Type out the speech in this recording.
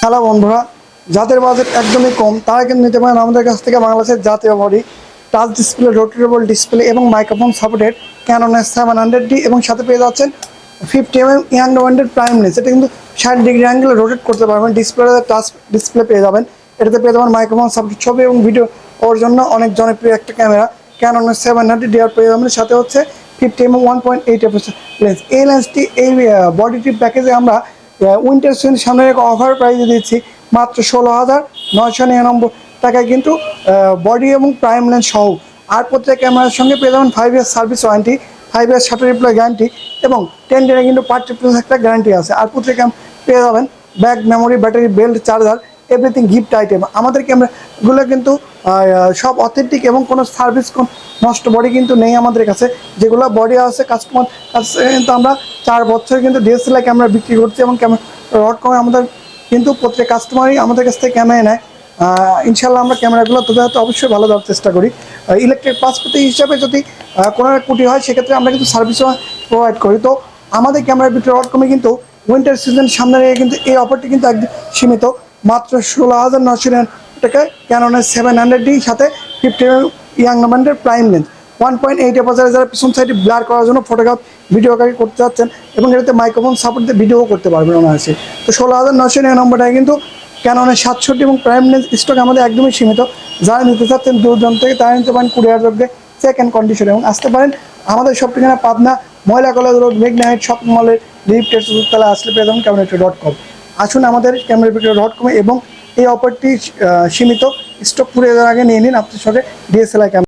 Hello বন্ধুরা, যাদের budget একদমই কম তারা কিন্তু নিতে পারেন আমাদের কাছ থেকে বাংলাদেশের জাতীয় body touch display, rotatable display এবং মাইক্রোফোন সাপোর্টেড ক্যাননের 700D এবং সাথে পেয়ে যাচ্ছেন 50mm ইয়াং ব্র্যান্ডের প্রাইম লেন্স। এটা কিন্তু 60° অ্যাঙ্গেলে রোটেট করতে পারবেন। ডিসপ্লেতে টাচ ডিসপ্লে পেয়ে যাবেন। এটাতে পেয়ে যাবেন মাইক্রোফোন সাপোর্টেড ছবি এবং ভিডিও ওর জন্য অনেক জনপ্রিয় একটা ক্যামেরা ক্যাননের 700D পেয়ে যাবেন। সাথে হচ্ছে 50mm 1.8 লেন্স। এই লেন্সটি এই বডিটি প্যাকেজে আমরা উইন্টার সিজন সামনে রেখে অফার প্রাইসে দিচ্ছি মাত্র 16,999 টাকায়, কিন্তু বডি এবং প্রাইম লেন্স সহ। আর প্রত্যেক ক্যামেরার সঙ্গে পেয়ে যাবেন 5 ইয়ার সার্ভিস ওয়ারেন্টি, 5 ইয়ার শাটার রিপ্লাই গ্যারান্টি এবং 10 দিনের কিন্তু পার্ট রিপ্লেস একটা গ্যারান্টি আছে। আর প্রত্যেক পেয়ে যাবেন bag, memory, battery, belt, charger, everything gift item. আমাদের ক্যামেরাগুলো কিন্তু সব অথেন্টিক এবং কোনো সার্ভিস নষ্ট বডি কিন্তু নেই আমাদের কাছে। যেগুলো বডি আছে কাস্টমার কাছে কিন্তু আমরা 4 বছর কিন্তু DSLR ক্যামেরা বিক্রি করছি এবং ক্যামেরা রড কমে আমাদের কিন্তু প্রত্যেক কাস্টমারই আমাদের কাছ থেকে ক্যামেরা নেয়। ইনশাল্লাহ আমরা ক্যামেরাগুলো তোদের হাতে অবশ্যই ভালো দেওয়ার চেষ্টা করি। ইলেকট্রিক পাসপোর্ট হিসাবে যদি কোনো ত্রুটি হয় সেক্ষেত্রে আমরা কিন্তু সার্ভিসও প্রোভাইড করি। তো আমাদের ক্যামেরার ভিতরে রড কমে কিন্তু উইন্টার সিজন সামনে রেখে কিন্তু এই অফারটি কিন্তু একদম সীমিত, মাত্র 16,999 টাকায় ক্যাননের 700D সাথে 50mm ইয়াং ব্র্যান্ডের প্রাইম লেন্স 1.8 বাজারে যারা পিছন সাইডে ব্লার করার জন্য ফটোগ্রাফ ভিডিওগ্রাফি করতে যাচ্ছেন এবং এটাতে মাইক্রোফোন সাপোর্ট দিয়ে ভিডিও করতে পারবেন অনায়াসে। তো 16,999 টাকায় কিন্তু ক্যাননের 700D এবং প্রাইম লেন্স স্টক আমাদের একদমই সীমিত। যারা নিতে চাচ্ছেন দূর দূরান্ত থেকে তারা নিতে পারেন কুরিয়ার যোগে সেকেন্ড কন্ডিশনে এবং আসতে পারেন আমাদের সব ঠিকানা পাবনা ময়লা কলেজ রোড, মেঘনা হাইট শপিং মলের লিফটের চতুর্থতলা আসলে পেয়ে যাবেন ক্যামেরাট্রি.com। আসুন আমাদের ক্যামেরাট্রি.com এবং এই অফারটি সীমিত, স্টক পুড়ে যাওয়ার আগে নিয়ে নিন আপনার সঙ্গে DSLR ক্যামেরা।